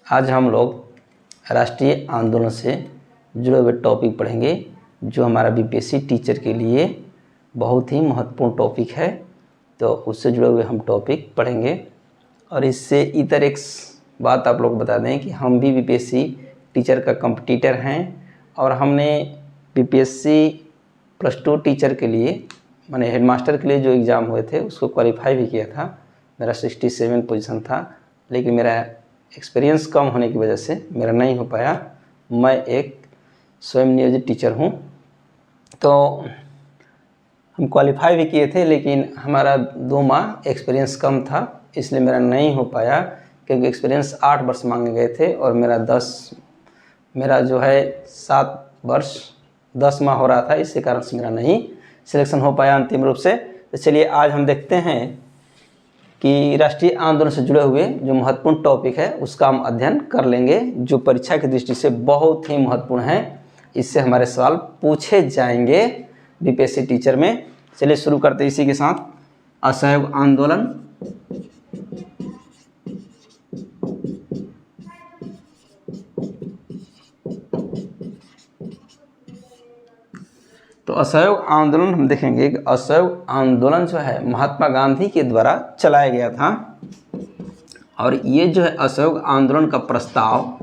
आज हम लोग राष्ट्रीय आंदोलन से जुड़े हुए टॉपिक पढ़ेंगे जो हमारा बीपीएससी टीचर के लिए बहुत ही महत्वपूर्ण टॉपिक है। तो उससे जुड़े हुए हम टॉपिक पढ़ेंगे। और इससे इतर एक बात आप लोग बता दें कि हम भी बीपीएससी टीचर का कंपटीटर हैं और हमने बीपीएससी +2 टीचर के लिए माने हेडमास्टर के लिए जो एग्ज़ाम हुए थे उसको क्वालिफाई भी किया था। मेरा 67 पोजीशन था, लेकिन मेरा एक्सपीरियंस कम होने की वजह से मेरा नहीं हो पाया। मैं एक स्वयं नियोजित टीचर हूँ, तो हम क्वालिफाई भी किए थे, लेकिन हमारा 2 माह एक्सपीरियंस कम था, इसलिए मेरा नहीं हो पाया। क्योंकि एक्सपीरियंस 8 वर्ष मांगे गए थे और मेरा जो है 7 वर्ष 10 माह हो रहा था, इसी कारण से मेरा नहीं सिलेक्शन हो पाया अंतिम रूप से। तो चलिए आज हम देखते हैं कि राष्ट्रीय आंदोलन से जुड़े हुए जो महत्वपूर्ण टॉपिक है उसका हम अध्ययन कर लेंगे, जो परीक्षा की दृष्टि से बहुत ही महत्वपूर्ण है। इससे हमारे सवाल पूछे जाएंगे बीपीएससी टीचर में। चलिए शुरू करते हैं इसी के साथ। असहयोग आंदोलन। तो असहयोग आंदोलन हम देखेंगे कि असहयोग आंदोलन जो है महात्मा गांधी के द्वारा चलाया गया था। और ये जो है असहयोग आंदोलन का प्रस्ताव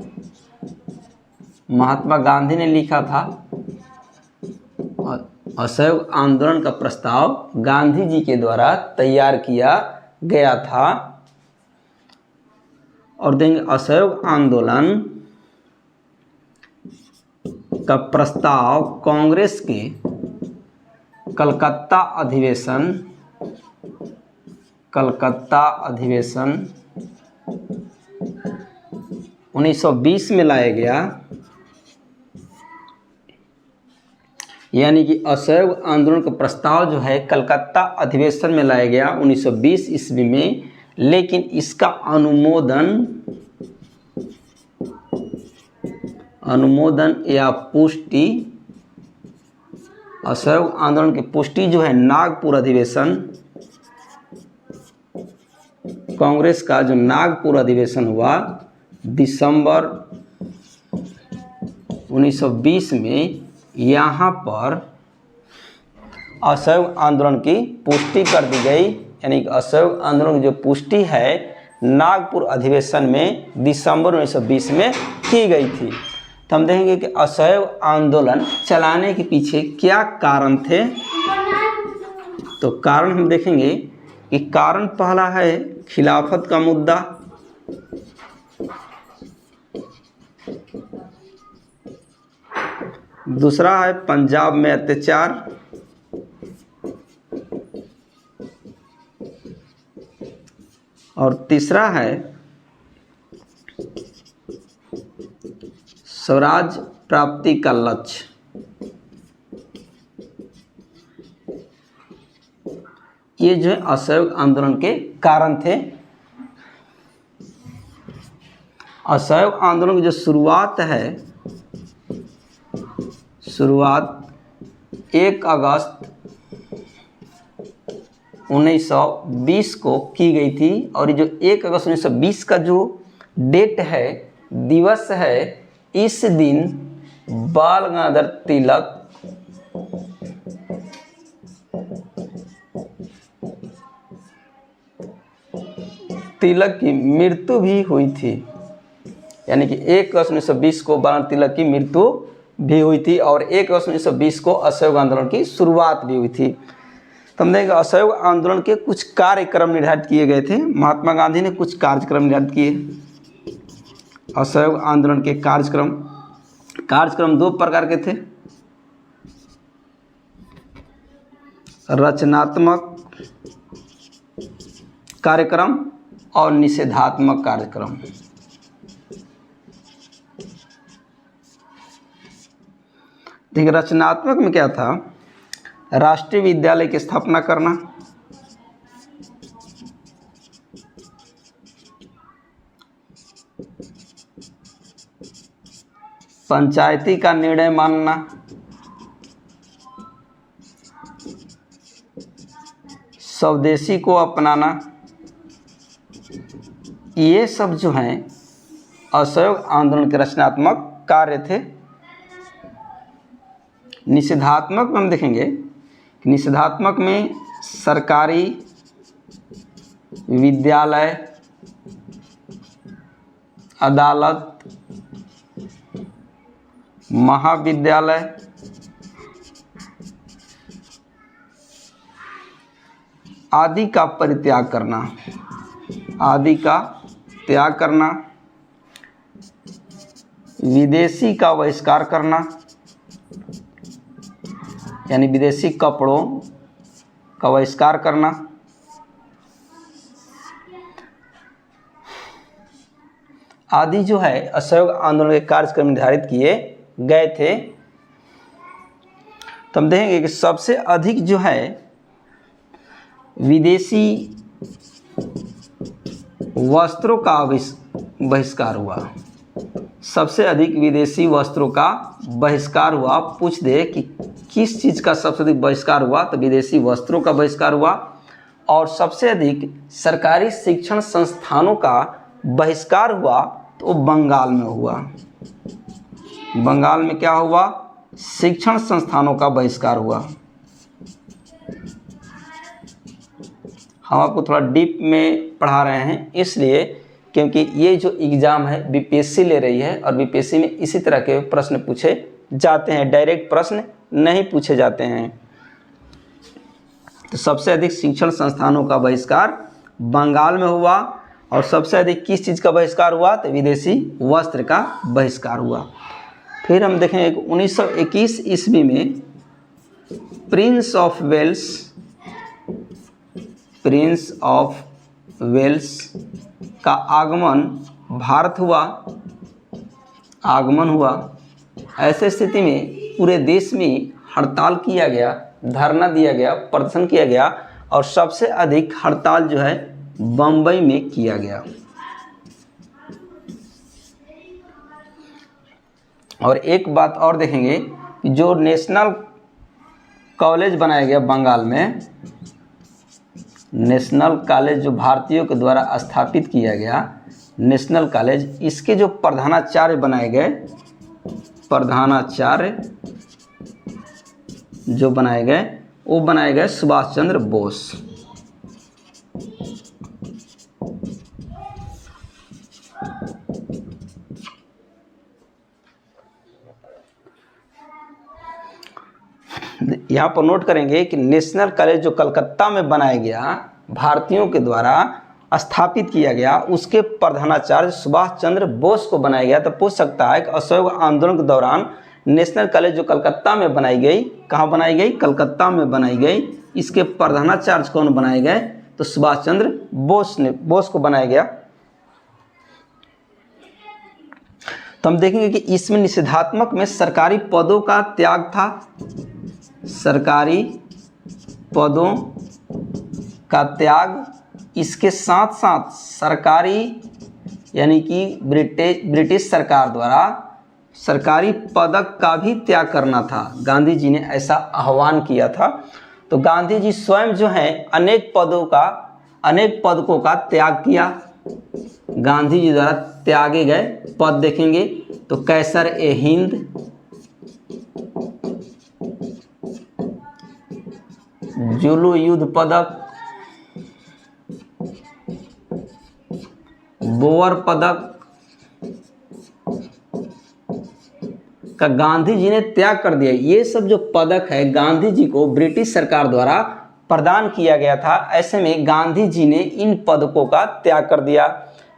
महात्मा गांधी ने लिखा था। और असहयोग आंदोलन का प्रस्ताव गांधी जी के द्वारा तैयार किया गया था। और देंगे असहयोग आंदोलन का प्रस्ताव कांग्रेस के कलकत्ता अधिवेशन 1920 में लाया गया। यानी कि असहयोग आंदोलन का प्रस्ताव जो है कलकत्ता अधिवेशन में लाया गया 1920 ईस्वी में, लेकिन इसका अनुमोदन या पुष्टि, असहयोग आंदोलन की पुष्टि जो है नागपुर अधिवेशन, कांग्रेस का जो नागपुर अधिवेशन हुआ दिसंबर 1920 में, यहाँ पर असहयोग आंदोलन की पुष्टि कर दी गई। यानी कि असहयोग आंदोलन की जो पुष्टि है नागपुर अधिवेशन में दिसंबर 1920 में की गई थी। तो हम देखेंगे कि असहयोग आंदोलन चलाने के पीछे क्या कारण थे। तो कारण हम देखेंगे कि कारण पहला है खिलाफत का मुद्दा। दूसरा है पंजाब में अत्याचार। और तीसरा है स्वराज प्राप्ति का लक्ष्य। ये जो है असहयोग आंदोलन के कारण थे। असहयोग आंदोलन की जो शुरुआत है, शुरुआत 1 अगस्त 1920 को की गई थी। और ये जो 1 अगस्त 1920 का जो डेट है, दिवस है, इस दिन बाल गंगाधर तिलक की मृत्यु भी हुई थी। यानी कि 1 अगस्त 1920 को बाल तिलक की मृत्यु भी हुई थी और 1 अगस्त 1920 को असहयोग आंदोलन की शुरुआत भी हुई थी। तो हम देखेंगे असहयोग आंदोलन के कुछ कार्यक्रम निर्धारित किए गए थे। महात्मा गांधी ने कुछ कार्यक्रम निर्धारित किए। असहयोग आंदोलन के कार्यक्रम 2 प्रकार के थे, रचनात्मक कार्यक्रम और निषेधात्मक कार्यक्रम। देखिए रचनात्मक में क्या था, राष्ट्रीय विद्यालय की स्थापना करना, पंचायती का निर्णय मानना, स्वदेशी को अपनाना, ये सब जो हैं असहयोग आंदोलन के रचनात्मक कार्य थे। निषेधात्मक में हम देखेंगे कि निषेधात्मक में सरकारी विद्यालय, अदालत, महाविद्यालय, आदि का परित्याग करना, आदि का त्याग करना, विदेशी का बहिष्कार करना, यानी विदेशी कपड़ों का बहिष्कार करना, आदि जो है असहयोग आंदोलन के कार्यक्रम निर्धारित किए गए थे। तो हम देखेंगे कि सबसे अधिक जो है विदेशी वस्त्रों का बहिष्कार हुआ। सबसे अधिक विदेशी वस्त्रों का बहिष्कार हुआ। पूछ दे कि किस चीज़ का सबसे अधिक बहिष्कार हुआ, तो विदेशी वस्त्रों का बहिष्कार हुआ। और सबसे अधिक सरकारी शिक्षण संस्थानों का बहिष्कार हुआ तो बंगाल में हुआ। बंगाल में क्या हुआ? शिक्षण संस्थानों का बहिष्कार हुआ। हम आपको थोड़ा डीप में पढ़ा रहे हैं इसलिए क्योंकि ये जो एग्ज़ाम है बीपीएससी ले रही है और बीपीएससी में इसी तरह के प्रश्न पूछे जाते हैं, डायरेक्ट प्रश्न नहीं पूछे जाते हैं। तो सबसे अधिक शिक्षण संस्थानों का बहिष्कार बंगाल में हुआ। और सबसे अधिक किस चीज़ का बहिष्कार हुआ? तो विदेशी वस्त्र का बहिष्कार हुआ। फिर हम देखेंगे 1921 ईस्वी में प्रिंस ऑफ वेल्स का आगमन हुआ। ऐसे स्थिति में पूरे देश में हड़ताल किया गया, धरना दिया गया, प्रदर्शन किया गया और सबसे अधिक हड़ताल जो है बम्बई में किया गया। और एक बात और देखेंगे कि जो नेशनल कॉलेज बनाया गया बंगाल में, नेशनल कॉलेज जो भारतीयों के द्वारा स्थापित किया गया नेशनल कॉलेज, इसके जो प्रधानाचार्य बनाए गए, वो बनाए गए सुभाष चंद्र बोस। यहाँ पर नोट करेंगे कि नेशनल कॉलेज जो कलकत्ता में बनाया गया, भारतीयों के द्वारा स्थापित किया गया, उसके प्रधानाचार्य सुभाष चंद्र बोस को बनाया गया। तो पूछ सकता है कि असहयोग आंदोलन के दौरान नेशनल कॉलेज जो कलकत्ता में बनाई गई, कहाँ बनाई गई? कलकत्ता में बनाई गई। इसके प्रधानाचार्य कौन बनाए गए? तो सुभाष चंद्र बोस को बनाया गया। तो हम देखेंगे कि इसमें निषेधात्मक में सरकारी पदों का त्याग था। सरकारी पदों का त्याग, इसके साथ साथ सरकारी यानी कि ब्रिटिश सरकार द्वारा सरकारी पदक का भी त्याग करना था। गांधी जी ने ऐसा आह्वान किया था। तो गांधी जी स्वयं जो है अनेक पदकों का त्याग किया। गांधी जी द्वारा त्यागे गए पद देखेंगे तो कैसर-ए-हिंद, जुलू युद्ध पदक, बोअर पदक का गांधी जी ने त्याग कर दिया। ये सब जो पदक है गांधी जी को ब्रिटिश सरकार द्वारा प्रदान किया गया था। ऐसे में गांधी जी ने इन पदकों का त्याग कर दिया।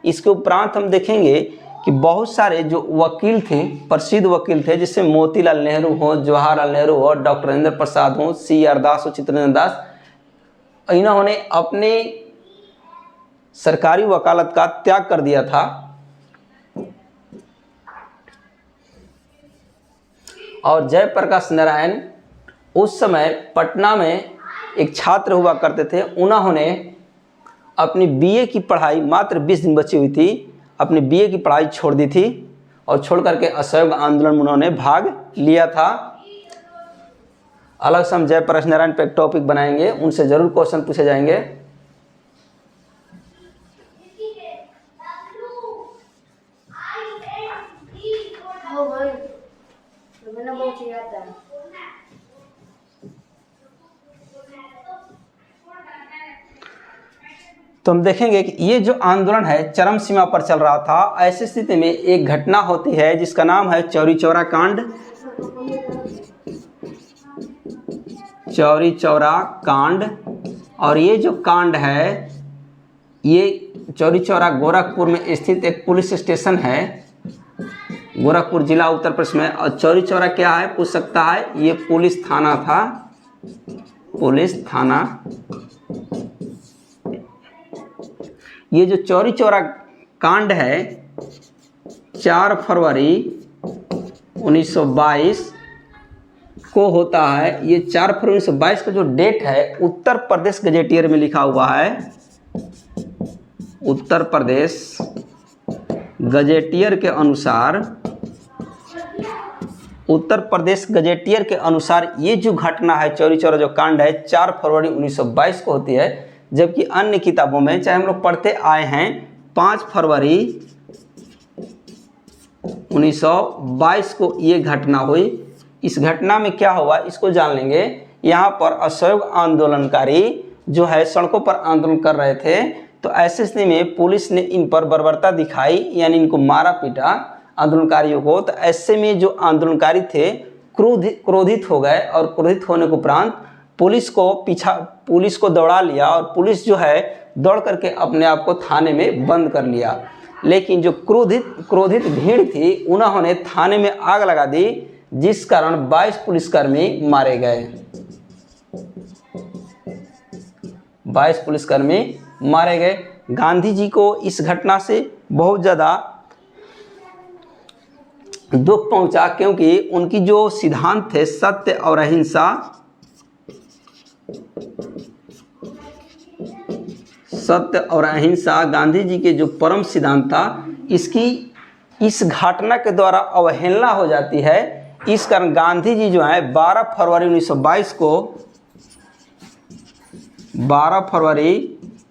इसके उपरांत हम देखेंगे कि बहुत सारे जो वकील थे, प्रसिद्ध वकील थे, जैसे मोतीलाल नेहरू हो, जवाहरलाल नेहरू हो, डॉक्टर राजेंद्र प्रसाद हो, C.R. दास हो, चित्तरंजन दास, इन्होंने अपने सरकारी वकालत का त्याग कर दिया था। और जयप्रकाश नारायण उस समय पटना में एक छात्र हुआ करते थे। उन्होंने अपनी बीए की पढ़ाई, मात्र 20 दिन बची हुई थी, अपनी बीए की पढ़ाई छोड़ दी थी और छोड़ करके असहयोग आंदोलन में उन्होंने भाग लिया था। अलग से हम जयप्रकाश नारायण पे एक टॉपिक बनाएंगे, उनसे जरूर क्वेश्चन पूछे जाएंगे। तो हम देखेंगे कि ये जो आंदोलन है चरम सीमा पर चल रहा था। ऐसी स्थिति में एक घटना होती है जिसका नाम है चौरी चौरा कांड। चौरी चौरा कांड। और ये जो कांड है, ये चौरी चौरा गोरखपुर में स्थित एक पुलिस स्टेशन है, गोरखपुर जिला उत्तर प्रदेश में। और चौरी चौरा क्या है पूछ सकता है, ये पुलिस थाना था, पुलिस थाना। ये जो चौरी चौरा कांड है 4 फरवरी 1922 को होता है। ये 4 फरवरी 1922 का जो डेट है उत्तर प्रदेश गजेटियर में लिखा हुआ है। उत्तर प्रदेश गजेटियर के अनुसार, उत्तर प्रदेश गजेटियर के अनुसार ये जो घटना है चौरी चौरा जो कांड है 4 फरवरी 1922 को होती है। जबकि अन्य किताबों में चाहे हम लोग पढ़ते आए हैं 5 फरवरी 1922 को ये घटना हुई। इस घटना में क्या हुआ इसको जान लेंगे। यहाँ पर असहयोग आंदोलनकारी जो है सड़कों पर आंदोलन कर रहे थे, तो ऐसे स्थिति में पुलिस ने इन पर बर्बरता दिखाई, यानी इनको मारा पीटा आंदोलनकारियों को। तो ऐसे में जो आंदोलनकारी थे क्रोधित हो गए और क्रोधित होने के उपरांत पुलिस को दौड़ा लिया और पुलिस जो है दौड़ करके अपने आप को थाने में बंद कर लिया। लेकिन जो क्रोधित भीड़ थी उन्होंने थाने में आग लगा दी, जिस कारण 22 पुलिसकर्मी मारे गए। 22 पुलिसकर्मी मारे गए। गांधी जी को इस घटना से बहुत ज़्यादा दुख पहुंचा, क्योंकि उनकी जो सिद्धांत थे सत्य और अहिंसा, सत्य और अहिंसा गांधी जी के जो परम सिद्धांत था, इसकी इस घटना के द्वारा अवहेलना हो जाती है। इस कारण गांधी जी जो है 12 फरवरी 1922 को 12 फरवरी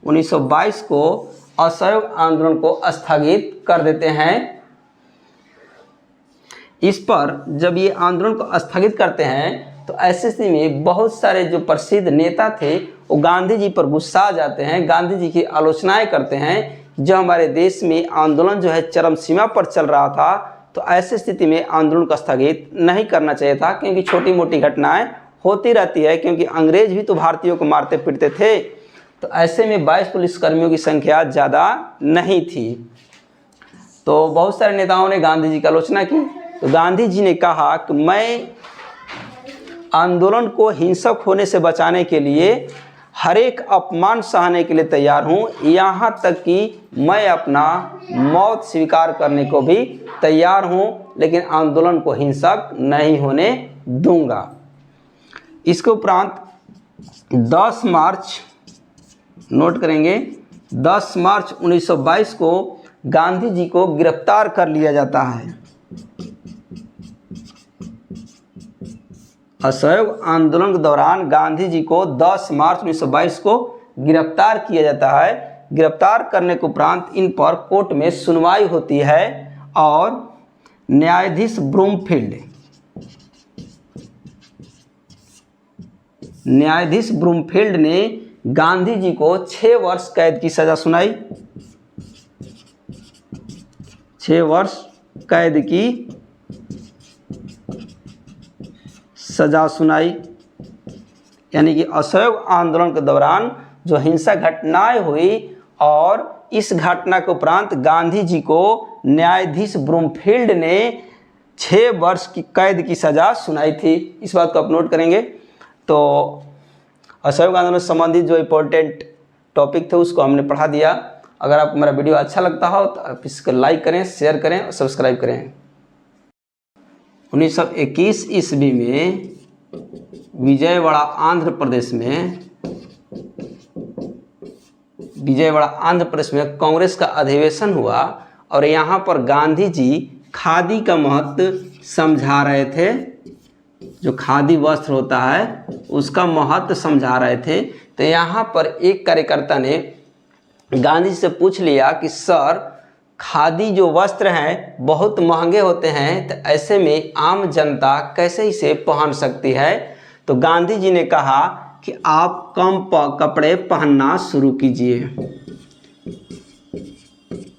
1922 को असहयोग आंदोलन को स्थगित कर देते हैं। इस पर जब ये आंदोलन को स्थगित करते हैं तो ऐसे स्थिति में बहुत सारे जो प्रसिद्ध नेता थे वो गांधी जी पर गुस्सा आ जाते हैं, गांधी जी की आलोचनाएं करते हैं। जो हमारे देश में आंदोलन जो है चरम सीमा पर चल रहा था, तो ऐसी स्थिति में आंदोलन को स्थगित नहीं करना चाहिए था, क्योंकि छोटी मोटी घटनाएं होती रहती है, क्योंकि अंग्रेज भी तो भारतीयों को मारते पीटते थे। तो ऐसे में 22 पुलिसकर्मियों की संख्या ज़्यादा नहीं थी। तो बहुत सारे नेताओं ने गांधी जी की आलोचना की। तो गांधी जी ने कहा कि मैं आंदोलन को हिंसक होने से बचाने के लिए हर एक अपमान सहने के लिए तैयार हूँ, यहाँ तक कि मैं अपना मौत स्वीकार करने को भी तैयार हूँ, लेकिन आंदोलन को हिंसक नहीं होने दूंगा। इसके उपरांत 10 मार्च नोट करेंगे, 10 मार्च 1922 को गांधी जी को गिरफ्तार कर लिया जाता है। असहयोग आंदोलन के दौरान गांधी जी को 10 मार्च 1922 को गिरफ्तार किया जाता है। गिरफ्तार करने के उपरांत इन पर कोर्ट में सुनवाई होती है और न्यायाधीश ब्रूमफील्ड ने गांधी जी को 6 वर्ष कैद की सज़ा सुनाई। 6 वर्ष कैद की सजा सुनाई। यानी कि असहयोग आंदोलन के दौरान जो हिंसक घटनाएं हुई और इस घटना के उपरांत गांधी जी को न्यायाधीश ब्रूमफील्ड ने 6 वर्ष की कैद की सज़ा सुनाई थी। इस बात को आप नोट करेंगे। तो असहयोग आंदोलन से संबंधित जो इम्पोर्टेंट टॉपिक थे उसको हमने पढ़ा दिया। अगर आपको मेरा वीडियो अच्छा लगता हो तो आप इसको लाइक करें, शेयर करें और सब्सक्राइब करें। 1921 ईस्वी में विजयवाड़ा आंध्र प्रदेश में कांग्रेस का अधिवेशन हुआ और यहाँ पर गांधी जी खादी का महत्व समझा रहे थे। जो खादी वस्त्र होता है उसका महत्व समझा रहे थे। तो यहाँ पर एक कार्यकर्ता ने गांधी जी से पूछ लिया कि सर, खादी जो वस्त्र हैं बहुत महंगे होते हैं, तो ऐसे में आम जनता कैसे इसे पहन सकती है। तो गांधी जी ने कहा कि आप कम कपड़े पहनना शुरू कीजिए।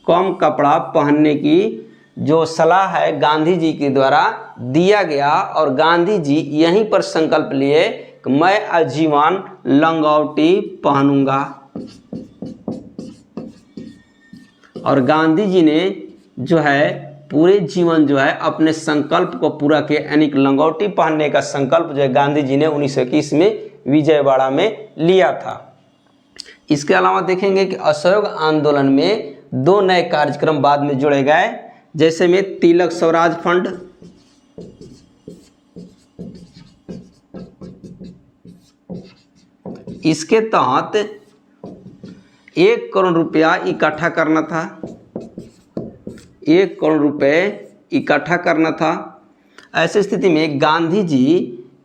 कम कपड़ा पहनने की जो सलाह है गांधी जी के द्वारा दिया गया, और गांधी जी यहीं पर संकल्प लिए कि मैं आजीवन लंगोटी पहनूंगा। और गांधी जी ने जो है पूरे जीवन जो है अपने संकल्प को पूरा किया, यानी लंगोटी पहनने का संकल्प जो है गांधी जी ने 1921 में विजयवाड़ा में लिया था। इसके अलावा देखेंगे कि असहयोग आंदोलन में 2 नए कार्यक्रम बाद में जोड़े गए, जैसे में तिलक स्वराज फंड, इसके तहत 1 करोड़ रुपया इकट्ठा करना था। 1 करोड़ रुपए इकट्ठा करना था। ऐसी स्थिति में गांधी जी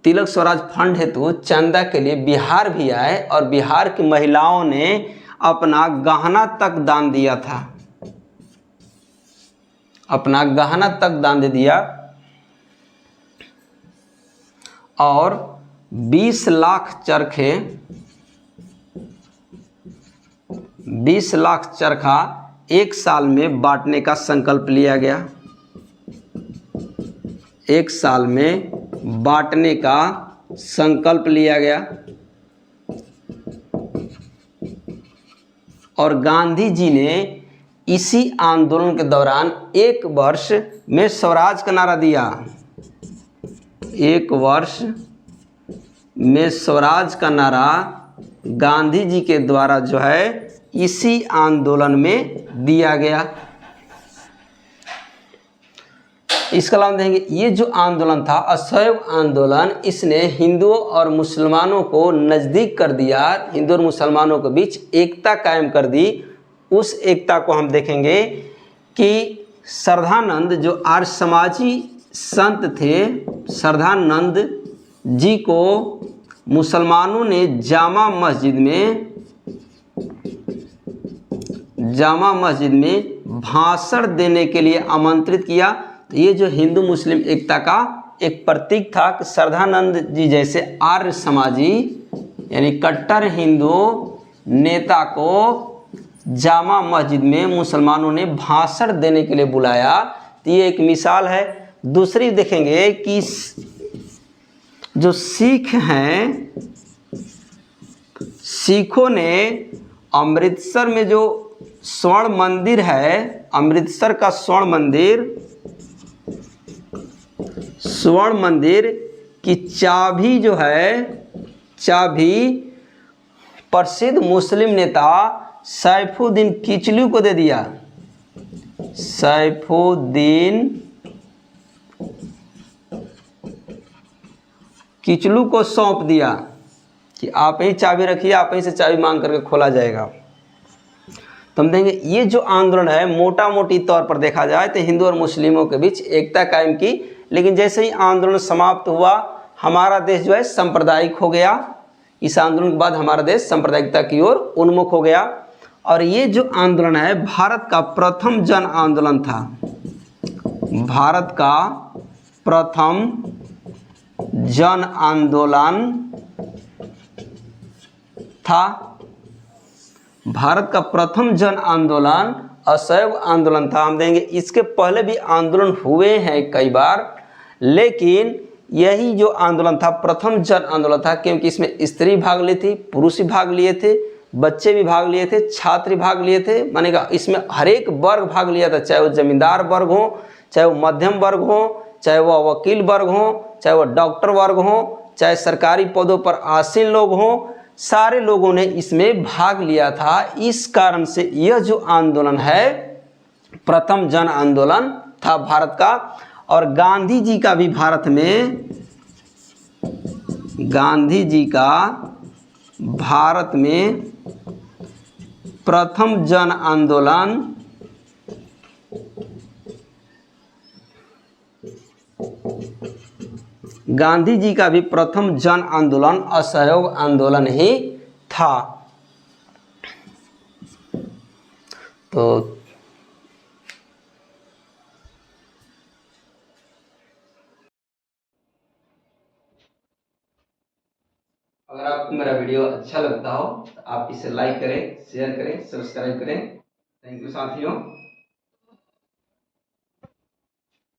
तिलक स्वराज फंड हेतु चंदा के लिए बिहार भी आए, और बिहार की महिलाओं ने अपना गहना तक दान दिया था। अपना गहना तक दान दे दिया, और 20 लाख चरखे 20 लाख चरखा 1 साल में बांटने का संकल्प लिया गया। 1 साल में बांटने का संकल्प लिया गया। और गांधी जी ने इसी आंदोलन के दौरान 1 वर्ष में स्वराज का नारा दिया। 1 वर्ष में स्वराज का नारा गांधी जी के द्वारा जो है इसी आंदोलन में दिया गया। इसके अलावा देखेंगे ये जो आंदोलन था असहयोग आंदोलन, इसने हिंदुओं और मुसलमानों को नज़दीक कर दिया, हिंदू और मुसलमानों के बीच एकता कायम कर दी। उस एकता को हम देखेंगे कि श्रद्धानंद जो आर्य समाजी संत थे, श्रद्धानंद जी को मुसलमानों ने जामा मस्जिद में भाषण देने के लिए आमंत्रित किया। तो ये जो हिंदू मुस्लिम एकता का एक प्रतीक था कि श्रद्धानंद जी जैसे आर्य समाजी यानी कट्टर हिंदू नेता को जामा मस्जिद में मुसलमानों ने भाषण देने के लिए बुलाया। तो ये एक मिसाल है। दूसरी देखेंगे कि जो सिख हैं, सिखों ने अमृतसर में जो स्वर्ण मंदिर है, अमृतसर का स्वर्ण मंदिर की चाबी जो है, चाबी प्रसिद्ध मुस्लिम नेता सैफुद्दीन किचलू को दे दिया। सैफुद्दीन किचलू को सौंप दिया कि आप ही चाबी रखिए, आप ही से चाबी मांग करके खोला जाएगा। तो हम देखेंगे ये जो आंदोलन है मोटा मोटी तौर पर देखा जाए तो हिंदू और मुस्लिमों के बीच एकता कायम की, लेकिन जैसे ही आंदोलन समाप्त हुआ हमारा देश जो है सांप्रदायिक हो गया। इस आंदोलन के बाद हमारा देश सांप्रदायिकता की ओर उन्मुख हो गया। और ये जो आंदोलन है भारत का प्रथम जन आंदोलन था। भारत का प्रथम जन आंदोलन था। भारत का प्रथम जन आंदोलन असहयोग आंदोलन था। हम देंगे इसके पहले भी आंदोलन हुए हैं कई बार, लेकिन यही जो आंदोलन था प्रथम जन आंदोलन था, क्योंकि इसमें स्त्री भाग ली थी, पुरुष भी भाग लिए थे, बच्चे भी भाग लिए थे, छात्र भाग लिए थे। मानेगा इसमें हर एक वर्ग भाग लिया था, चाहे वो जमींदार वर्ग हो, चाहे वो मध्यम वर्ग हो, चाहे वो वकील वर्ग हो, चाहे वो डॉक्टर वर्ग हो, चाहे सरकारी पदों पर आसीन लोग हों, सारे लोगों ने इसमें भाग लिया था। इस कारण से यह जो आंदोलन है प्रथम जन आंदोलन था भारत का। और गांधी जी का भी भारत में प्रथम जन आंदोलन गांधी जी का भी प्रथम जन आंदोलन असहयोग आंदोलन ही था। तो अगर आपको मेरा वीडियो अच्छा लगता हो तो आप इसे लाइक करें, शेयर करें, सब्सक्राइब करें। थैंक यू साथियों।